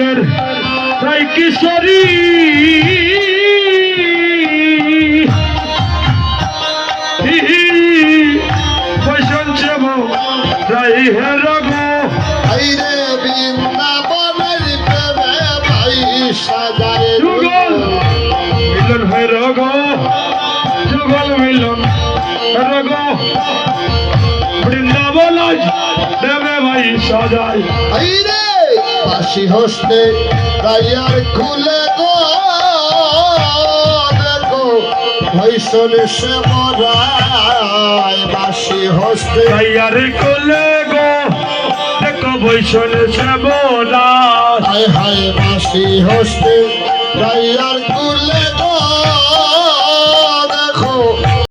যুগের তাই কিশোরী বৈষণ চেব তাই হে রঘ আইরে বৃন্দাবনের প্রেমে ভাই সাজায় যুগল মিলন হয় রঘ যুগল মিলন রঘ বৃন্দাবন আজ দেবে ভাই সাজায় আইরে বাসি হস্তে দাইয়ার খুলে গো দেখো ভৈষণ সে মরায় বাসি হস্তে তাইয়ার কোলে গো দেখো বৈষণ সেবনা হায় হায় বাসি হস্তে দাইয়ার খুলে